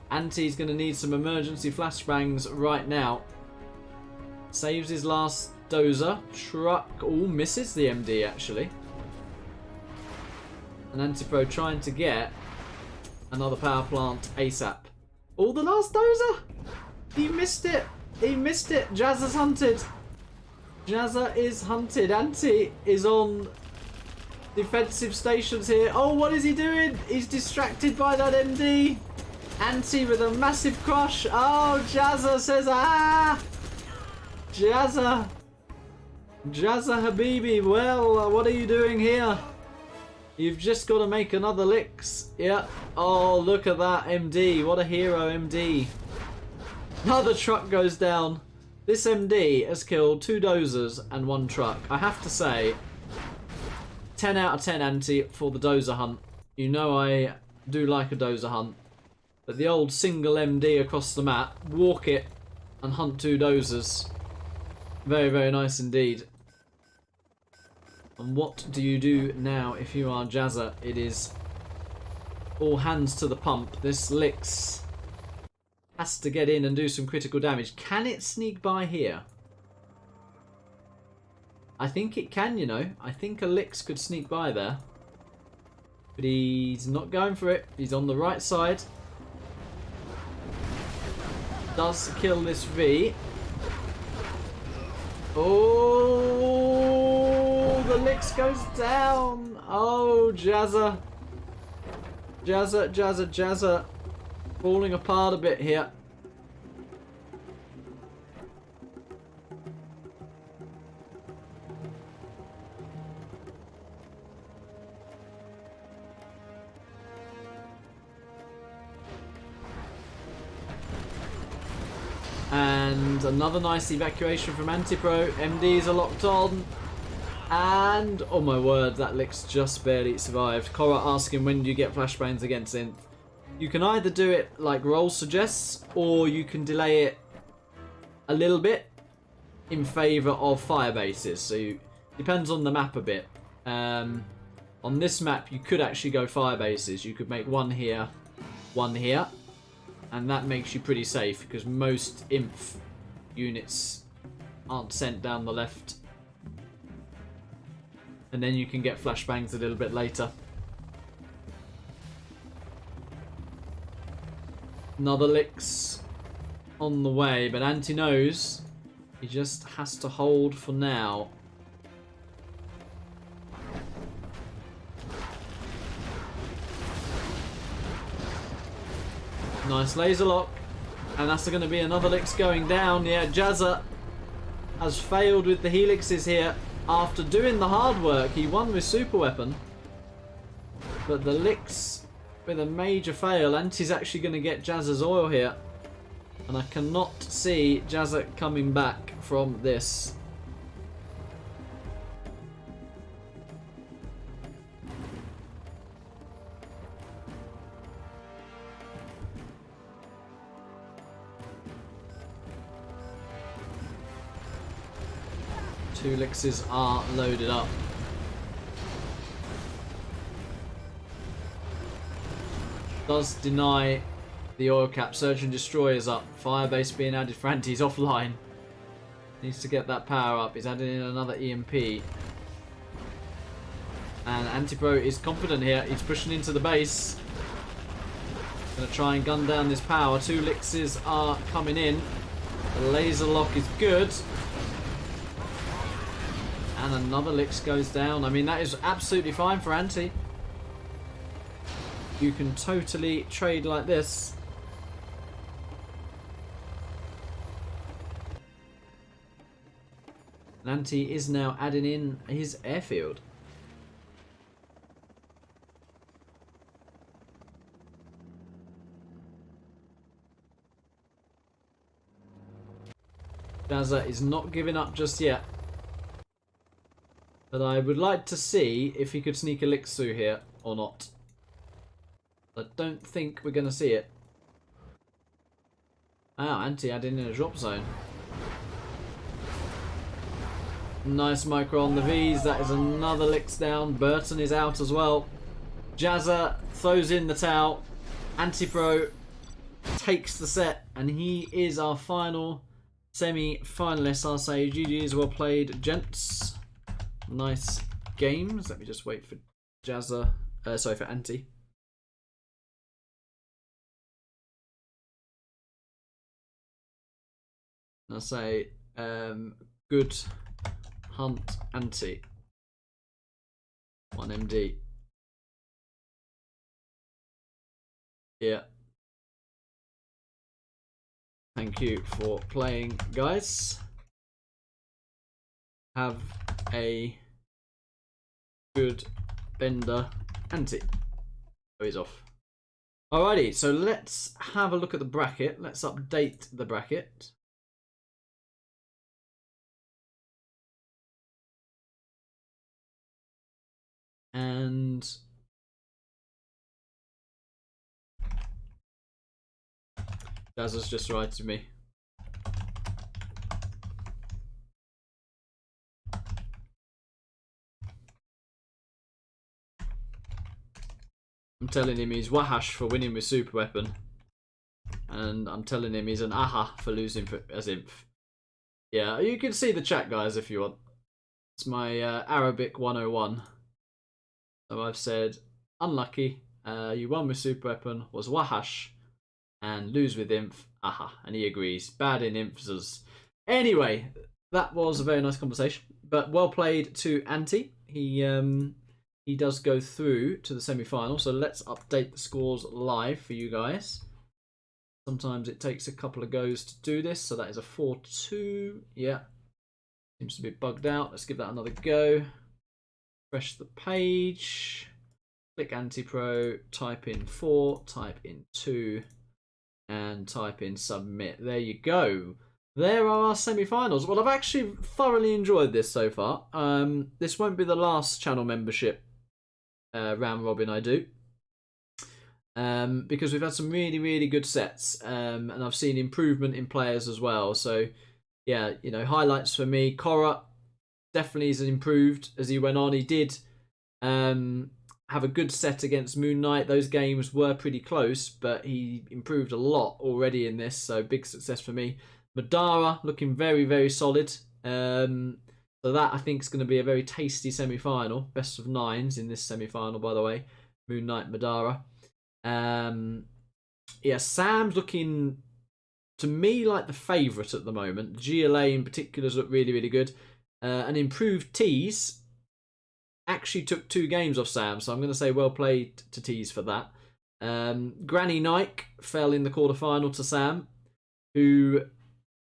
Anti's going to need some emergency flashbangs right now. Saves his last dozer. Truck. Oh, misses the MD, actually. And AntiPro trying to get another power plant ASAP. Oh, the last dozer! He missed it! He missed it! Jazza's hunted! Jazza is hunted. Anti is on defensive stations here. Oh, what is he doing? He's distracted by that MD. Anti with a massive crush. Oh, Jazza says, ah! Jazza! Jazza Habibi, well, what are you doing here? You've just got to make another licks. Yeah. Oh, look at that MD. What a hero MD. Another truck goes down. This MD has killed 2 dozers and 1 truck. I have to say, 10 out of 10 Anti for the dozer hunt. You know I do like a dozer hunt. But the old single MD across the map, walk it and hunt 2 dozers. Very, very nice indeed. And what do you do now if you are Jazza? It is all hands to the pump. This Lix has to get in and do some critical damage. Can it sneak by here? I think it can, you know. I think a Lix could sneak by there. But he's not going for it. He's on the right side. Does kill this V. Oh, the Lix goes down. Oh, Jazza. Jazza, Jazza, Jazza. Falling apart a bit here. And another nice evacuation from AntiPro. MDs are locked on. And, oh my word, that Lix just barely survived. Korah asking, when do you get flashbangs against Synth? You can either do it like Roll suggests, or you can delay it a little bit in favour of fire bases. So, depends on the map a bit. On this map, you could actually go fire bases. You could make one here, and that makes you pretty safe because most inf units aren't sent down the left. And then you can get flashbangs a little bit later. Another Lix on the way, but Anti knows he just has to hold for now. Nice laser lock. And that's going to be another Lix going down. Yeah, Jazza has failed with the helixes here. After doing the hard work, he won with super weapon. But the Lix with a major fail. Anti's actually going to get Jazza's oil here. And I cannot see Jazza coming back from this. Two Lixes are loaded up. Does deny the oil cap. Search and Destroy is up. Firebase being added for Anti's offline. Needs to get that power up. He's adding in another EMP. And AntiPro is confident here. He's pushing into the base. Gonna try and gun down this power. Two Lixes are coming in. The laser lock is good. And another Lix goes down. I mean, that is absolutely fine for Anti. You can totally trade like this. Anti is now adding in his airfield. Jazza is not giving up just yet. But I would like to see if he could sneak Elixir here or not. I don't think we're going to see it. Ah, Anti adding in a drop zone. Nice micro on the V's. That is another licks down. Burton is out as well. Jazza throws in the towel. AntiPro takes the set, and he is our final semi-finalist. I'll say GG's, well played, gents. Nice games. Let me just wait for Jazza. Sorry, for Anti. I'll say good hunt, Anti. 1MD. Yeah. Thank you for playing, guys. Have a good bender, Anti. Oh, he's off. Alrighty, so let's have a look at the bracket. Let's update the bracket. And Jazza's just right to me. I'm telling him he's Wahash for winning with super weapon, and I'm telling him he's an Aha for losing as Inf. Yeah, you can see the chat, guys, if you want. It's my Arabic 101. So I've said, unlucky, you won with super weapon, was Wahash, and lose with Inf, Aha. And he agrees. Bad in Infs. Anyway, that was a very nice conversation, but well played to Anti. He does go through to the semi-final, so let's update the scores live for you guys. Sometimes it takes a couple of goes to do this, so that is a 4-2. Yeah, seems to be bugged out. Let's give that another go. Refresh the page. Click AntiPro, type in 4, type in 2, and type in submit. There you go. There are our semi-finals. Well, I've actually thoroughly enjoyed this so far. This won't be the last channel membership round robin I do, because we've had some really good sets, and I've seen improvement in players as well. So yeah, you know, highlights for me, Korah definitely is improved as he went on. He did have a good set against MooNknight. Those games were pretty close, but he improved a lot already in this, so big success for me. Madara looking very solid. So that, I think, is going to be a very tasty semi-final. Best of 9s in this semi-final, by the way. MooNknight, Madara. Yeah, Sam's looking, to me, like the favourite at the moment. GLA in particular look really good. An improved TeeeZ actually took 2 games off Sam, so I'm going to say well played to TeeeZ for that. Granny Nike fell in the quarterfinal to Sam, who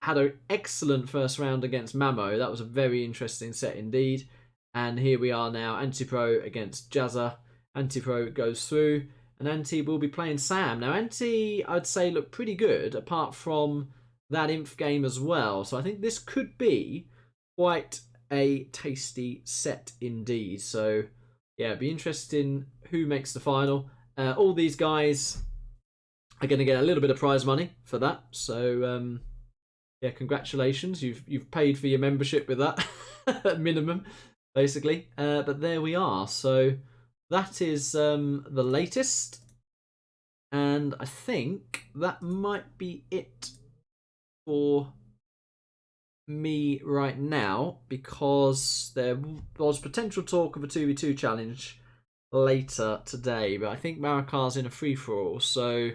had an excellent first round against Mamo. That was a very interesting set indeed. And here we are now, AntiPro against Jazza. AntiPro goes through, and Anti will be playing Sam. Now, Anti, I'd say, looked pretty good, apart from that Inf game as well. So I think this could be quite a tasty set indeed. So, yeah, it'd be interesting who makes the final. All these guys are going to get a little bit of prize money for that. So, yeah, congratulations. You've paid for your membership with that at minimum, basically. But there we are. So that is the latest, and I think that might be it for me right now, because there was potential talk of a 2v2 challenge later today, but I think Marikar's in a free-for-all, so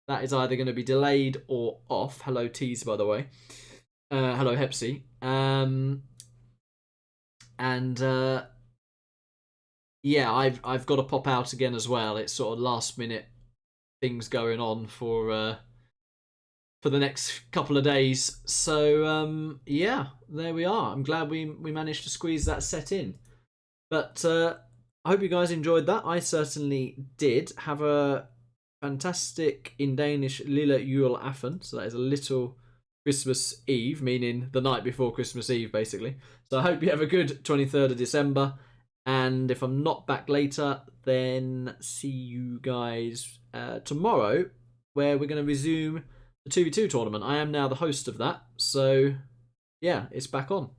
that is either going to be delayed or off. Hello, TeeeZ, by the way. Hello, Hepsi. yeah, I've got to pop out again as well. It's sort of last minute things going on for the next couple of days. So yeah, there we are. I'm glad we managed to squeeze that set in. But I hope you guys enjoyed that. I certainly did. Have a fantastic, in Danish, lille juleaften. So that is a little Christmas Eve, meaning the night before Christmas Eve, basically. So I hope you have a good 23rd of December. And if I'm not back later, then see you guys tomorrow, where we're going to resume the 2v2 tournament. I am now the host of that. So yeah, it's back on.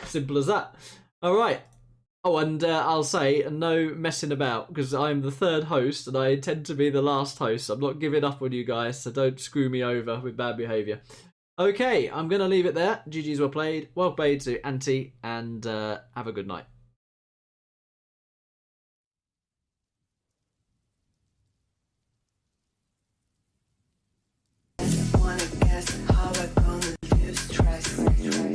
Simple as that. All right. Oh, and I'll say, no messing about, because I'm the third host and I intend to be the last host. I'm not giving up on you guys, so don't screw me over with bad behaviour. Okay, I'm going to leave it there. GG's well played. Well played to Anti, and have a good night. Wanna guess how I gonna lose trust.